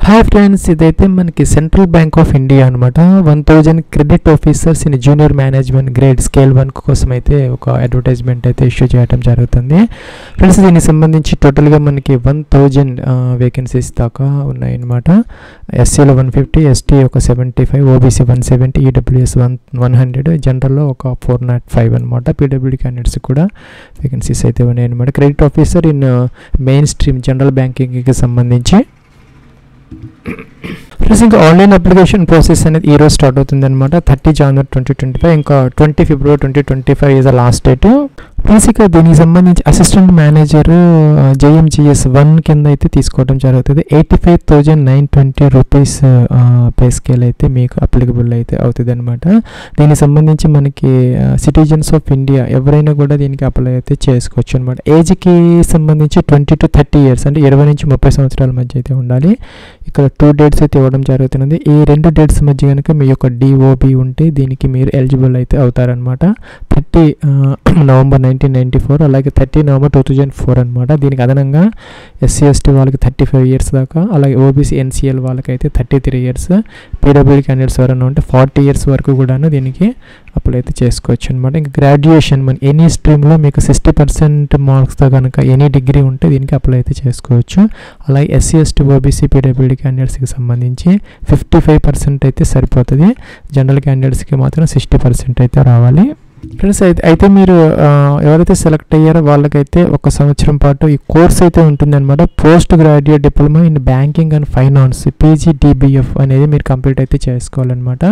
Hi friends, ఇదైతే మనకి central bank of India అనమాట. 1000 credit officers in junior management grade scale 1 కోసం అయితే ఒక అడ్వర్టైజ్మెంట్ అయితే ఇష్యూ చేయడం జరుగుతుంది. ఫ్రెండ్స్, దీనికి సంబంధించి టోటల్గా మనకి 1000 వేకెన్సీస్ దాకా ఉన్నాయన్నమాట. ఎస్సీలో 150, ఎస్టీ ఒక 75, ఓబీసీ 170, ఈడబ్ల్యూఎస్ 100, జనరల్లో ఒక 405 అనమాట. పీడబ్ల్యూడీ క్యాండిడేట్స్ కూడా వేకెన్సీస్ అయితే ఉన్నాయన్నమాట. Credit officer in mainstream general బ్యాంకింగ్కి సంబంధించి ఫ్రెండ్స్, ఇంకా ఆన్లైన్ అప్లికేషన్ ప్రాసెస్ అనేది ఈరోజు స్టార్ట్ అవుతుంది అనమాట. 30 జనవరి 2025, ఇంకా 20 ఫిబ్రవరి 2025 is the last date. Plus ఇక దీనికి సంబంధించి అసిస్టెంట్ మేనేజర్ JMGS 1 కింద అయితే తీసుకోవడం జరుగుతుంది. 85,920 రూపీస్ పే స్కేల్ అయితే మీకు అప్లికబుల్ అయితే అవుతుంది అనమాట. దీనికి సంబంధించి మనకి సిటిజన్స్ ఆఫ్ ఇండియా ఎవరైనా కూడా దీనికి అప్లై అయితే చేసుకోవచ్చు అనమాట. ఏజ్కి సంబంధించి 20 to 30 ఇయర్స్ అంటే 20 నుంచి 30 సంవత్సరాల మధ్య అయితే ఉండాలి. ఇక్కడ 2 డేట్స్ అయితే ఇవ్వడం జరుగుతున్నది. ఈ 2 డేట్స్ మధ్య కనుక మీ యొక్క DOB ఉంటే దీనికి మీరు ఎలిజిబుల్ అయితే అవుతారనమాట. 30 నవంబర్ 1994, అలాగే 30 నవంబర్ 2004 అనమాట. దీనికి అదనంగా SC/ST వాళ్ళకి 35 ఇయర్స్ దాకా, అలాగే OBC NCL వాళ్ళకైతే 33 ఇయర్స్, పీడబ్ల్యూడీ క్యాండిడేట్స్ ఎవరైనా ఉంటే 40 ఇయర్స్ వరకు కూడాను దీనికి అప్లై అయితే చేసుకోవచ్చు అనమాట. ఇంకా గ్రాడ్యుయేషన్ మన ఎనీ స్ట్రీమ్లో మీకు 60% మార్క్స్తో కనుక ఎనీ డిగ్రీ ఉంటే దీనికి అప్లై అయితే చేసుకోవచ్చు. అలాగే SC/ST OBC పీడబ్ల్యూడీ క్యాండిడేట్స్కి సంబంధించి 55% అయితే సరిపోతుంది. జనరల్ క్యాండిడేట్స్కి మాత్రం 60% అయితే రావాలి. ఫ్రెండ్స్, అయితే మీరు ఎవరైతే సెలెక్ట్ అయ్యారో వాళ్ళకైతే 1 సంవత్సరం పాటు ఈ కోర్స్ అయితే ఉంటుందన్నమాట. Post graduate diploma in banking and finance PGDBF అనేది మీరు కంప్లీట్ అయితే చేసుకోవాలన్నమాట.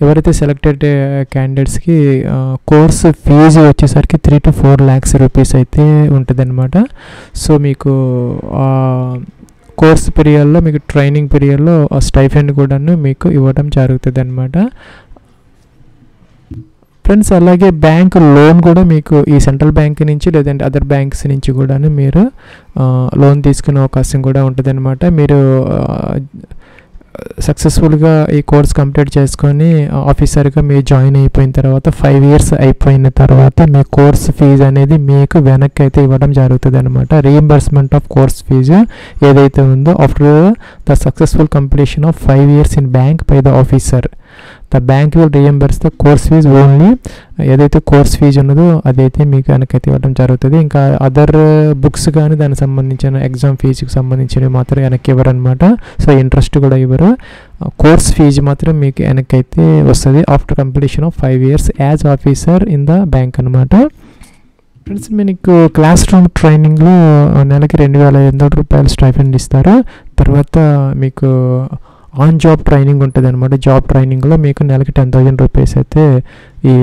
ఎవరైతే సెలెక్టెడ్ క్యాండిడేట్స్కి కోర్సు ఫీజు వచ్చేసరికి 3 to 4 lakhs రూపీస్ అయితే ఉంటుందన్నమాట. సో మీకు కోర్స్ పీరియడ్లో, మీకు ట్రైనింగ్ పీరియడ్లో స్టైఫెండ్ కూడాను మీకు ఇవ్వడం జరుగుతుంది అనమాట. ఫ్రెండ్స్, అలాగే బ్యాంక్ లోన్ కూడా మీకు ఈ సెంట్రల్ బ్యాంక్ నుంచి లేదంటే అదర్ బ్యాంక్స్ నుంచి కూడా మీరు లోన్ తీసుకునే అవకాశం కూడా ఉంటుంది అనమాట. మీరు సక్సెస్ఫుల్గా ఈ కోర్స్ కంప్లీట్ చేసుకొని ఆఫీసర్గా మీరు జాయిన్ అయిపోయిన తర్వాత 5 years అయిపోయిన తర్వాత మీ కోర్స్ ఫీజు అనేది మీకు వెనక్కి అయితే ఇవ్వడం జరుగుతుంది అనమాట. రీఎంబర్స్మెంట్ ఆఫ్ కోర్స్ ఫీజు ఏదైతే ఉందో after the successful completion of 5 years in bank by the officer, the bank will reimburse the course fee only. ఏదైతే కోర్స్ ఫీజు ఉన్నదో అదైతే మీకు వెనకైతే ఇవ్వడం జరుగుతుంది. ఇంకా అదర్ బుక్స్ కానీ దానికి సంబంధించిన ఎగ్జామ్ ఫీజుకి సంబంధించినవి మాత్రం వెనక్కి ఇవ్వరు అనమాట. సో ఇంట్రెస్ట్ కూడా ఇవ్వరు. కోర్స్ ఫీజు మాత్రం మీకు వెనకైతే వస్తుంది after completion of 5 years as officer in the bank అనమాట. ఫ్రెండ్స్, మీకు క్లాస్ రూమ్ ట్రైనింగ్లో నెలకి 2,500 రూపాయలు స్టైఫండ్ ఇస్తారు. తర్వాత మీకు ఆన్ జాబ్ ట్రైనింగ్ ఉంటుంది అనమాట. జాబ్ ట్రైనింగ్లో మీకు నెలకి 10,000 రూపీస్ అయితే ఈ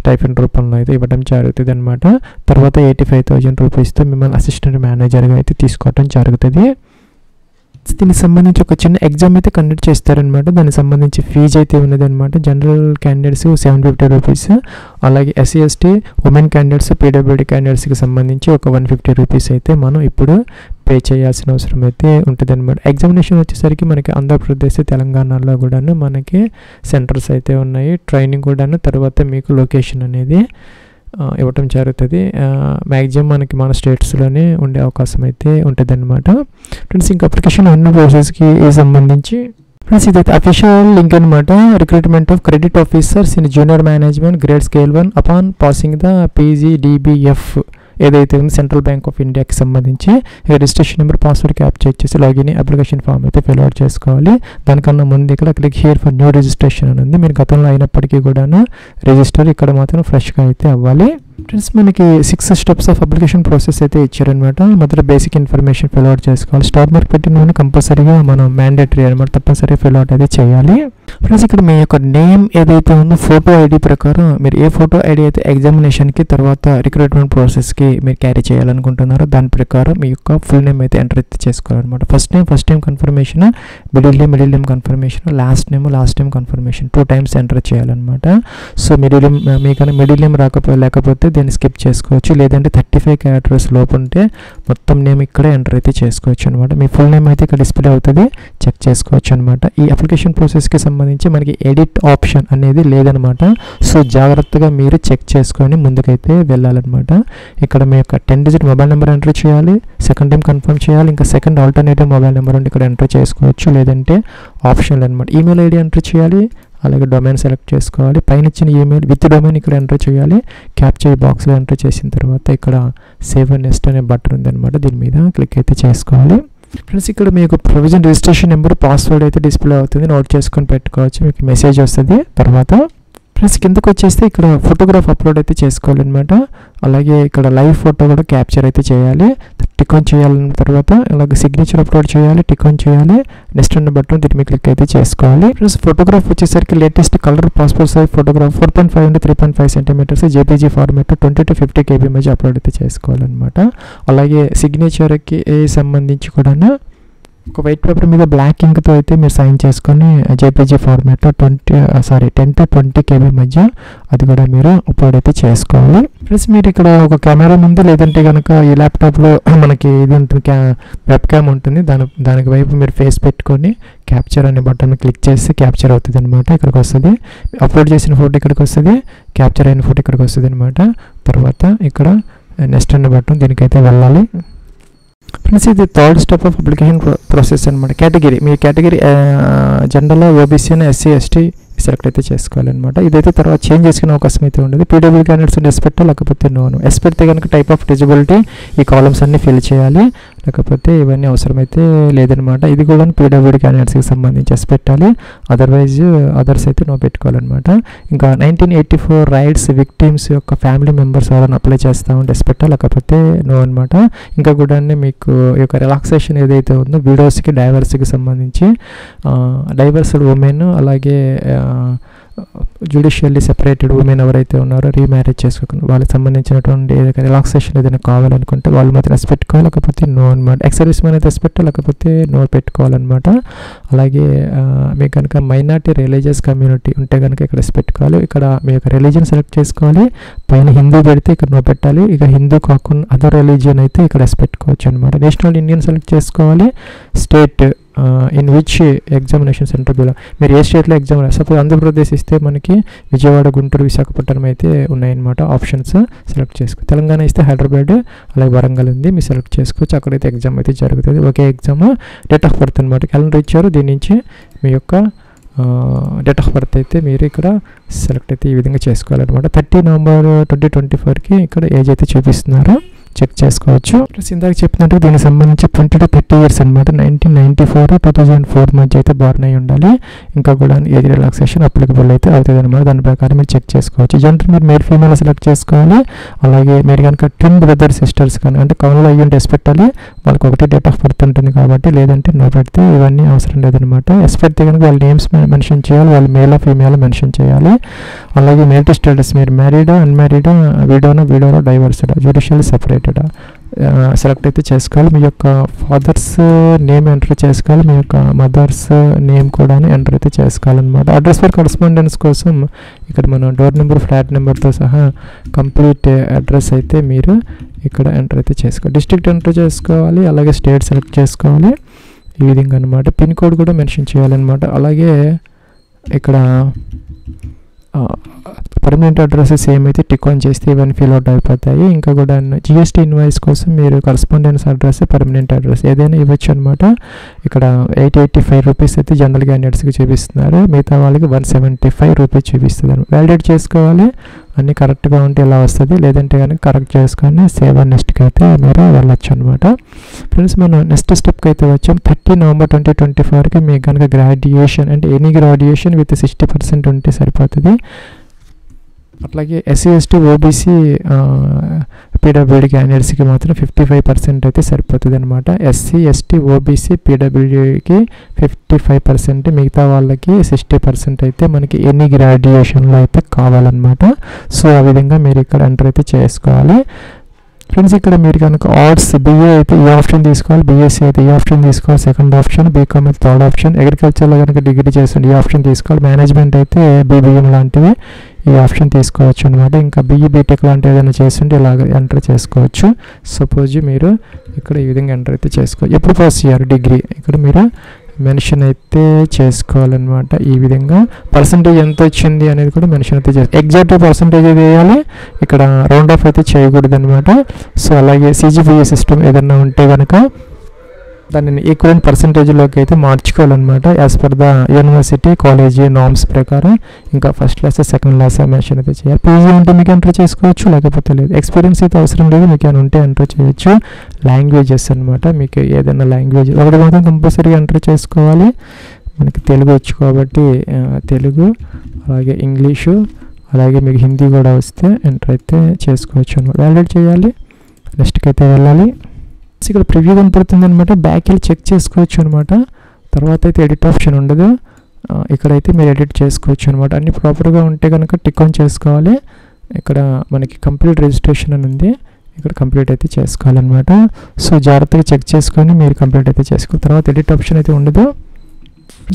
స్టైఫండ్ రూపంలో అయితే ఇవ్వడం జరుగుతుంది అనమాట. తర్వాత 85,000 రూపీస్తో మిమ్మల్ని అసిస్టెంట్ మేనేజర్గా అయితే తీసుకోవడం జరుగుతుంది. దీనికి సంబంధించి ఒక చిన్న ఎగ్జామ్ అయితే కండక్ట్ చేస్తారనమాట. దానికి సంబంధించి ఫీజు అయితే ఉన్నది అనమాట. జనరల్ క్యాండిడేట్స్ 750 రూపీస్, అలాగే SC/ST ఉమెన్ క్యాండిడేట్స్ పీడబ్ల్యూడీ క్యాండిడేట్స్కి సంబంధించి ఒక 150 రూపీస్ అయితే మనం ఇప్పుడు పే చేయాల్సిన అవసరం అయితే ఉంటుంది అనమాట. ఎగ్జామినేషన్ వచ్చేసరికి మనకి ఆంధ్రప్రదేశ్, తెలంగాణలో కూడాను మనకి సెంటర్స్ అయితే ఉన్నాయి. ట్రైనింగ్ కూడాను తర్వాత మీకు లొకేషన్ అనేది ఇవ్వటం జరుగుతుంది. మ్యాక్సిమం మనకి మన స్టేట్స్లోనే ఉండే అవకాశం అయితే ఉంటుంది అనమాట. ఫ్రెండ్స్, ఇంకా అప్లికేషన్ అన్ని ప్రాసెస్కి సంబంధించి ఫ్రెండ్స్ ఇదైతే అఫీషియల్ లింక్ అనమాట. Recruitment of credit officers in junior management grade scale 1 upon passing the PGDBF ఏదైతే ఉంది సెంట్రల్ బ్యాంక్ ఆఫ్ ఇండియాకి సంబంధించి రిజిస్ట్రేషన్ నెంబర్, పాస్వర్డ్ క్యాప్చర్ చేసి లాగిన్ అప్లికేషన్ ఫామ్ అయితే ఫిల్ అవుట్ చేసుకోవాలి. దానికన్నా ముందు ఇక్కడ click here for new registration అని ఉంది. మీరు గతంలో అయినప్పటికీ కూడాను రిజిస్టర్ ఇక్కడ మాత్రం ఫ్రెష్గా అయితే అవ్వాలి. ఫ్రెండ్స్, మనకి 6 steps ఆఫ్ అప్లికేషన్ ప్రాసెస్ అయితే ఇచ్చారనమాట. మొదట బేసిక్ ఇన్ఫర్మేషన్ ఫిల్ అవుట్ చేసుకోవాలి. స్టార్ మార్క్ పెట్టిన కంపల్సరీగా మనం మ్యాండేటరీ అనమాట, తప్పనిసరిగా ఫిల్ అవుట్ అయితే చేయాలి. ఫ్రెండ్స్, ఇక్కడ మీ యొక్క నేమ్ ఏదైతే ఉందో ఫోటో ఐడి ప్రకారం మీరు ఏ ఫోటో ఐడి అయితే ఎగ్జామినేషన్కి తర్వాత రిక్రూట్మెంట్ ప్రాసెస్కి మీరు క్యారీ చేయాలనుకుంటున్నారో దాని ప్రకారం మీ యొక్క ఫుల్ నేమ్ అయితే ఎంటర్ అయితే చేసుకోవాలన్నమాట. First name confirmation, middle name confirmation, last name confirmation 2 times enter చేయాలన్నమాట. సో మిడిల్ నేమ్ లేకపోతే అయితే దీన్ని స్కిప్ చేసుకోవచ్చు. లేదంటే 35 క్యారెక్టర్స్ లోపు ఉంటే మొత్తం నేమ్ ఇక్కడ ఎంటర్ అయితే చేసుకోవచ్చు అనమాట. మీ ఫుల్ నేమ్ అయితే ఇక్కడ డిస్ప్లే అవుతుంది, చెక్ చేసుకోవచ్చు అనమాట. ఈ అప్లికేషన్ ప్రాసెస్కి సంబంధించి మనకి ఎడిట్ ఆప్షన్ అనేది లేదనమాట. సో జాగ్రత్తగా మీరు చెక్ చేసుకొని ముందుకైతే వెళ్ళాలన్నమాట. ఇక్కడ మీ యొక్క 10 డిజిట్ మొబైల్ నెంబర్ ఎంటర్ చేయాలి, సెకండ్ టైం కన్ఫర్మ్ చేయాలి, ఇంకా సెకండ్ ఆల్టర్నేటివ్ మొబైల్ నెంబర్ ఉంటే ఇక్కడ ఎంటర్ చేసుకోవచ్చు. లేదంటే ఆప్షన్లు అనమాట. ఈమెయిల్ ఐడి ఎంటర్ చేయాలి, అలాగే డొమైన్ సెలెక్ట్ చేసుకోవాలి. పైన ఇచ్చిన ఈమెయిల్ విత్ డొమైన్ ఇక్కడ ఎంటర్ చేయాలి. క్యాప్చర్ బాక్స్లో ఎంటర్ చేసిన తర్వాత ఇక్కడ సేవ్ అండ్ నెక్స్ట్ అనే బటన్ ఉందన్నమాట, దీని మీద క్లిక్ అయితే చేసుకోవాలి. ఫ్రెండ్స్ ఇక్కడ మీకు ప్రొవిజన్ రిజిస్ట్రేషన్ నెంబర్ పాస్వర్డ్ అయితే డిస్ప్లే అవుతుంది, నోట్ చేసుకొని పెట్టుకోవచ్చు. మీకు మెసేజ్ వస్తుంది. తర్వాత ఫ్రెండ్స్ కిందకు వచ్చేస్తే ఇక్కడ ఫోటోగ్రాఫ్ అప్లోడ్ అయితే చేసుకోవాలన్నమాట. అలాగే ఇక్కడ లైవ్ ఫోటో కూడా క్యాప్చర్ అయితే చేయాలి. టిక్ ఆన్ చేయాలన్న తర్వాత అలాగే సిగ్నేచర్ అప్లోడ్ చేయాలి, టిక్ ఆన్ చేయాలి, నెక్స్ట్ ఉన్న బటన్ దీని మీద క్లిక్ అయితే చేసుకోవాలి. ఫ్రెండ్స్ ఫోటోగ్రాఫ్ వచ్చేసరికి latest colour passport size photograph 4.5 into 3.5 centimetres JPG format 20 to 50 KB మధ్య అప్లోడ్ అయితే చేసుకోవాలన్నమాట. అలాగే సిగ్నేచర్కి సంబంధించి కూడా ఒక వైట్ పేపర్ మీద బ్లాక్ ఇంక్తో అయితే మీరు సైన్ చేసుకొని జేపీజీ ఫార్మాట్లో 10 to 20 KB మధ్య అది కూడా మీరు అప్లోడ్ అయితే చేసుకోవాలి. ప్లస్ మీరు ఇక్కడ ఒక కెమెరా ముందు లేదంటే కనుక ఈ ల్యాప్టాప్లో మనకి ఇది ఉంటుంది, వెబ్ క్యామ్ ఉంటుంది, దానికి వైపు మీరు ఫేస్ పెట్టుకొని క్యాప్చర్ అనే బటన్ క్లిక్ చేసి క్యాప్చర్ అవుతుంది అనమాట. ఇక్కడికి వస్తుంది, అప్లోడ్ చేసిన ఫోటో ఇక్కడికి వస్తుంది, క్యాప్చర్ అయిన ఫోటో ఇక్కడికి వస్తుంది అనమాట. తర్వాత ఇక్కడ నెక్స్ట్ అనే బటన్ దీనికైతే వెళ్ళాలి. ఫ్రెండ్స్ ఇది third step of application process అనమాట. కేటగిరీ మీ కేటగిరీ జనరల్, ఓబీసీ అని, ఎస్సీ ఎస్టీ సెలెక్ట్ అయితే చేసుకోవాలన్నమాట. ఇదైతే తర్వాత చేంజ్ చేసుకునే అవకాశం అయితే ఉండదు. పీడబ్ల్యూ క్యాండిడేట్స్ ఎస్ పెట్టా, లేకపోతే నోను. ఎస్ పెడితే కనుక టైప్ ఆఫ్ డిజబిలిటీ ఈ కాలమ్స్ అన్ని ఫిల్ చేయాలి, లేకపోతే ఇవన్నీ అవసరమైతే లేదనమాట. ఇది కూడా పీడబ్ల్యూడీ క్యాండిడేట్స్కి సంబంధించి ఎస్ పెట్టాలి, అదర్వైజ్ అదర్స్ అయితే నో పెట్టుకోవాలన్నమాట. ఇంకా 1984 రైట్స్ విక్టిమ్స్ యొక్క ఫ్యామిలీ మెంబర్స్ ఎవరైనా అప్లై చేస్తూ ఉంటే ఎస్ పెట్టాలి, లేకపోతే నో అనమాట. ఇంకా కూడా మీకు ఈ యొక్క రిలాక్సేషన్ ఏదైతే ఉందో విడోస్కి డైవర్స్కి సంబంధించి డైవర్స్డ్ ఉమెన్, అలాగే జ్యుడిషియల్లీ సెపరేటెడ్ ఉమెన్ ఎవరైతే ఉన్నారో రీమ్యారేజ్ చేసుకోకుండా వాళ్ళకి సంబంధించినటువంటి ఏదైనా రిలాక్సేషన్ ఏదైనా కావాలనుకుంటే వాళ్ళు మాత్రం ఎస్ పెట్టుకోవాలి, లేకపోతే నో అనమాట. ఎక్స్ సర్వీస్ మ్యాన్ అయితే ఎస్ పెట్టాలి, లేకపోతే నో పెట్టుకోవాలన్నమాట. అలాగే మీకు కనుక మైనార్టీ రిలీజియస్ కమ్యూనిటీ ఉంటే కనుక ఇక్కడ ఎస్ పెట్టుకోవాలి. ఇక్కడ మీ యొక్క రిలీజియన్ సెలెక్ట్ చేసుకోవాలి. పైన హిందూ పెడితే ఇక్కడ నో పెట్టాలి. ఇక హిందూ కాకుండా అదర్ రిలీజియన్ అయితే ఇక్కడ ఎస్ పెట్టుకోవచ్చు అనమాట. నేషనల్ ఇండియన్ సెలెక్ట్ చేసుకోవాలి. State in which examination centre below మీరు ఏ స్టేట్లో ఎగ్జామ్ సపోజ్ ఆంధ్రప్రదేశ్ ఇస్తే మనకి విజయవాడ, గుంటూరు, విశాఖపట్నం అయితే ఉన్నాయన్నమాట ఆప్షన్స్. సెలెక్ట్ చేసుకో. తెలంగాణ ఇస్తే హైదరాబాద్, అలాగే వరంగల్ ఉంది, మీరు సెలెక్ట్ చేసుకోవచ్చు. అక్కడైతే ఎగ్జామ్ అయితే జరుగుతుంది. ఒకే ఎగ్జామ్. డేట్ ఆఫ్ బర్త్ అనమాట, క్యాలెండర్ ఇచ్చారు, దీని నుంచి మీ యొక్క డేట్ ఆఫ్ బర్త్ అయితే మీరు ఇక్కడ సెలెక్ట్ అయితే ఈ విధంగా చేసుకోవాలన్నమాట. 30 November 2024కి ఇక్కడ ఏజ్ అయితే చూపిస్తున్నారు, చెక్ చేసుకోవచ్చు. ప్లస్ ఇందాక చెప్పినట్టు దీనికి సంబంధించి 20 to 30 years అనమాట. 1994 to 2004 మధ్య అయితే బార్న్ అయి ఉండాలి. ఇంకా కూడా ఏజ్ రిలాక్సేషన్ అప్లికబుల్ అయితే అవుతుంది అనమాట. దాని ప్రకారం మీరు చెక్ చేసుకోవచ్చు. జనరల్ మీరు మేల్ ఫీమేల్ సెలెక్ట్ చేసుకోవాలి. అలాగే మీరు కనుక ట్విన్ బ్రదర్ సిస్టర్స్ కానీ అంటే కౌన్లో అయ్యి ఎస్ పెట్టాలి. వాళ్ళకి ఒకటి డేట్ ఆఫ్ బర్త్ ఉంటుంది కాబట్టి, లేదంటే నో పెడితే ఇవన్నీ అవసరం లేదనమాట. ఎస్ పెడితే కనుక వాళ్ళ నేమ్స్ మెన్షన్ చేయాలి, వాళ్ళు మేల్ ఫీమేల్ మెన్షన్ చేయాలి. అలాగే మేరిటల్ స్టేటస్ మీరు మ్యారీడా, అన్మ్యారీడా, వీడోనా, డైవర్స్డా, జ్యుడిషియల్లీ సెపరేటెడా సెలెక్ట్ అయితే చేసుకోవాలి. మీ యొక్క ఫాదర్స్ నేమ్ ఎంటర్ చేసుకోవాలి, మీ యొక్క మదర్స్ నేమ్ కూడా ఎంటర్ అయితే చేసుకోవాలన్నమాట. అడ్రస్ ఫర్ కరస్పాండెన్స్ కోసం ఇక్కడ మనం డోర్ నెంబర్, ఫ్లాట్ నెంబర్తో సహా కంప్లీట్ అడ్రస్ అయితే మీరు ఇక్కడ ఎంటర్ అయితే చేసుకోవాలి. డిస్ట్రిక్ట్ ఎంటర్ చేసుకోవాలి, అలాగే స్టేట్ సెలెక్ట్ చేసుకోవాలి. ఈ విధంగా అనమాట. పిన్ కోడ్ కూడా మెన్షన్ చేయాలన్నమాట. అలాగే ఇక్కడ పర్మనెంట్ అడ్రస్ సేమ్ అయితే టిక్ ఆన్ చేస్తే ఇవన్నీ ఫిల్ అవుట్ అయిపోతాయి. ఇంకా కూడా జిఎస్టీ ఇన్వాయిస్ కోసం మీరు కరస్పాండెన్స్ అడ్రస్, పర్మనెంట్ అడ్రస్ ఏదైనా ఇవ్వచ్చు అనమాట. ఇక్కడ 885 రూపీస్ అయితే జనరల్ క్యాండిడేట్స్కి చూపిస్తున్నారు, మిగతా వాళ్ళకి 175 రూపీస్ చూపిస్తుంది. వ్యాలిడేట్ చేసుకోవాలి, అన్నీ కరెక్ట్గా ఉంటే ఇలా వస్తుంది. లేదంటే కనుక కరెక్ట్ చేసుకొని సేవ్ అండ్ నెక్స్ట్కి అయితే మీరు వెళ్ళొచ్చు అనమాట. ఫ్రెండ్స్ మనం నెక్స్ట్ స్టెప్కి అయితే వచ్చాం. 30 November 2024కి మీకు కనుక గ్రాడ్యుయేషన్ అంటే ఎనీ గ్రాడ్యుయేషన్ విత్ 60% ఉంటే సరిపోతుంది. అట్లాగే ఎస్సీ ఎస్టీ ఓబీసీ పీడబ్ల్యూడీ క్యాండిడేట్స్కి మాత్రం 55% అయితే సరిపోతుంది అనమాట. ఎస్సీ ఎస్టీ ఓబీసీ పీడబ్ల్యూడీకి 55%, మిగతా వాళ్ళకి 60% అయితే మనకి ఎనీ గ్రాడ్యుయేషన్లో అయితే కావాలన్నమాట. సో ఆ విధంగా మీరు ఇక్కడ ఎంటర్ అయితే చేసుకోవాలి. ఫ్రెండ్స్ ఇక్కడ మీరు కనుక ఆర్ట్స్ బిఏ అయితే ఈ ఆప్షన్ తీసుకోవాలి, బీఎస్సీ అయితే ఈ ఆప్షన్ తీసుకోవాలి, సెకండ్ ఆప్షన్, బీకామ్ అయితే థర్డ్ ఆప్షన్, అగ్రికల్చర్లో కనుక డిగ్రీ చేస్తుంటే ఈ ఆప్షన్ తీసుకోవాలి, మేనేజ్మెంట్ అయితే బీబీఎం లాంటివి ఈ ఆప్షన్ తీసుకోవచ్చు అనమాట. ఇంకా BE BTech లాంటి ఏదైనా చేస్తుంటే ఇలాగ ఎంటర్ చేసుకోవచ్చు. సపోజ్ మీరు ఇక్కడ ఈ విధంగా ఎంటర్ అయితే చేసుకోవచ్చు. ఎప్పుడు పాస్ చేయాలి డిగ్రీ ఇక్కడ మీరు మెన్షన్ అయితే చేసుకోవాలన్నమాట. ఈ విధంగా పర్సంటేజ్ ఎంత వచ్చింది అనేది కూడా మెన్షన్ అయితే ఎగ్జాక్ట్ పర్సంటేజ్ అయితే వేయాలి, ఇక్కడ రౌండ్ ఆఫ్ అయితే చేయకూడదు అనమాట. సో అలాగే CGPA సిస్టమ్ ఏదన్నా ఉంటే కనుక దానిని ఈక్వలెంట్ పర్సంటేజ్లోకి అయితే మార్చుకోవాలన్నమాట as per the university college norms ప్రకారం. ఇంకా first class second class mention అయితే చేయాలి. PG ఉంటే మీకు ఎంటర్ చేసుకోవచ్చు, లేకపోతే లేదు. ఎక్స్పీరియన్స్ అయితే అవసరం లేదు, మీకు ఏమైనా ఉంటే ఎంటర్ చేయొచ్చు. లాంగ్వేజెస్ అనమాట, మీకు ఏదైనా లాంగ్వేజ్ ఒకటి మాత్రం కంపల్సరీగా ఎంటర్ చేసుకోవాలి. మనకి తెలుగు వచ్చు కాబట్టి తెలుగు, అలాగే ఇంగ్లీషు, అలాగే మీకు హిందీ కూడా వస్తే ఎంటర్ అయితే చేసుకోవచ్చు అనమాట. వ్యాలిడేట్ చేయాలి, నెక్స్ట్కి అయితే వెళ్ళాలి. ఇక్కడ ప్రివ్యూ కనపడుతుంది అనమాట, బ్యాక్ వెళ్ళి చెక్ చేసుకోవచ్చు అనమాట. తర్వాత అయితే ఎడిట్ ఆప్షన్ ఉండదు, ఇక్కడైతే మీరు ఎడిట్ చేసుకోవచ్చు అనమాట. అన్ని ప్రాపర్గా ఉంటే కనుక టిక్ ఆన్ చేసుకోవాలి. ఇక్కడ మనకి కంప్లీట్ రిజిస్ట్రేషన్ అని ఉంది, ఇక్కడ కంప్లీట్ అయితే చేసుకోవాలన్నమాట. సో జాగ్రత్తగా చెక్ చేసుకొని మీరు కంప్లీట్ అయితే చేసుకోవాలి. తర్వాత ఎడిట్ ఆప్షన్ అయితే ఉండదు.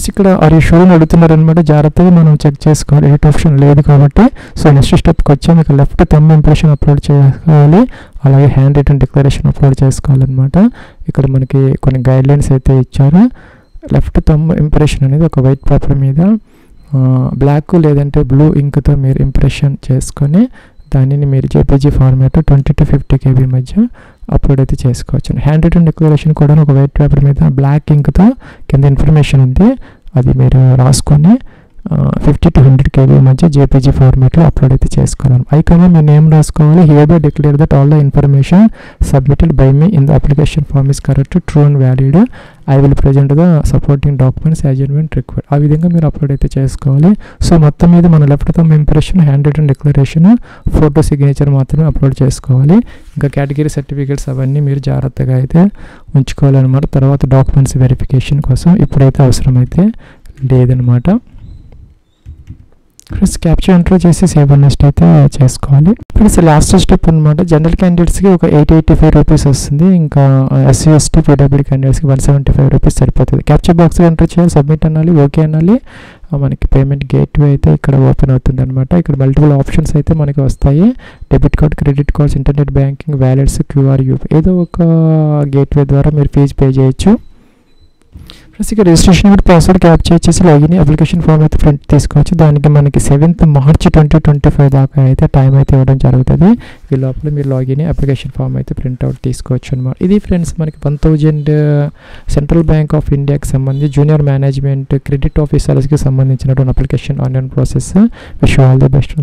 ఇక్కడ అరే షోని అడుగుతున్నారనమాట, జాగ్రత్తగా మనం చెక్ చేసుకోవాలి, ఎడిట్ ఆప్షన్ లేదు కాబట్టి. సో నెక్స్ట్ స్టెప్కి వచ్చాము, ఇక్కడ లెఫ్ట్ థంబ్ ఇంప్రెషన్ అప్లోడ్ చేసుకోవాలి, అలాగే హ్యాండ్ రిటన్ డిక్లరేషన్ అప్లోడ్ చేసుకోవాలన్నమాట. ఇక్కడ మనకి కొన్ని గైడ్లైన్స్ అయితే ఇచ్చారు. లెఫ్ట్ థంబ్ ఇంప్రెషన్ అనేది ఒక వైట్ పేపర్ మీద బ్లాక్ లేదంటే బ్లూ ఇంక్తో మీరు ఇంప్రెషన్ చేసుకొని దానిని మీరు JPG ఫార్మాట్ 20 to 50 KB మధ్య అప్లోడ్ అయితే చేసుకోవచ్చు. హ్యాండ్ రిటన్ డిక్లరేషన్ కూడా ఒక వైట్ పేపర్ మీద బ్లాక్ ఇంక్తో కింద ఇన్ఫర్మేషన్ ఉంది, అది మీరు రాసుకొని 50 to 100 KB మధ్య JPG ఫార్మాట్లో అప్లోడ్ అయితే చేసుకోవాలి. ఐకామా మీ నేమ్ రాసుకోవాలి. Hereby declare that all the information submitted by me in the application form is correct, true and valid. I will present the supporting documents as and when required. ఆ విధంగా మీరు upload అయితే చేసుకోవాలి. So మొత్తం మీద మన left thumb impression, handwritten declaration, photo signature మాత్రమే upload చేసుకోవాలి. ఇంకా కేటగిరీ సర్టిఫికేట్స్ అవన్నీ మీరు జాగ్రత్తగా అయితే ఉంచుకోవాలన్నమాట. తర్వాత డాక్యుమెంట్స్ వెరిఫికేషన్ కోసం ఇప్పుడైతే అవసరం అయితే లేదనమాట. ఫ్రెండ్స్ క్యాప్చర్ ఎంటర్ చేసి సేవ్ నెక్స్ట్ అయితే చేసుకోవాలి. ఫ్రెండ్స్ లాస్ట్ స్టెప్ అనమాట, జనరల్ క్యాండిడేట్స్కి ఒక 85 రూపీస్ వస్తుంది, ఇంకా SC ST PWD క్యాండిడేట్స్కి 175 రూపీస్ సరిపోతుంది. క్యాప్చర్ బాక్స్ ఎంటర్ చేయాలి, సబ్మిట్ అనాలి, ఓకే అనాలి. మనకి పేమెంట్ గేట్వే అయితే ఇక్కడ ఓపెన్ అవుతుంది అనమాట. ఇక్కడ మల్టిపుల్ ఆప్షన్స్ అయితే మనకి వస్తాయి, debit card, credit cards, internet banking, wallets, QR, UPI ఏదో ఒక గేట్వే ద్వారా మీరు ఫీజు పే చేయొచ్చు. ప్లస్ ఇక రిజిస్ట్రేషన్ కూడా పాస్వర్డ్ క్యాప్చర్ చేసి లాగిన్ అప్లికేషన్ ఫామ్ అయితే ప్రింట్ తీసుకోవచ్చు. దానికి మనకి 7th March 2025 దాకా అయితే టైం అయితే ఇవ్వడం జరుగుతుంది. ఈ లోపల మీరు లాగిన్ అప్లికేషన్ ఫామ్ అయితే ప్రింట్అవుట్ తీసుకోవచ్చు అనమాట. ఇది ఫ్రెండ్స్ మనకి 1000 సెంట్రల్ బ్యాంక్ ఆఫ్ ఇండియాకి సంబంధించి జూనియర్ మేనేజ్మెంట్ క్రెడిట్ ఆఫీసర్స్కి సంబంధించినటువంటి application online process. Wish all the best.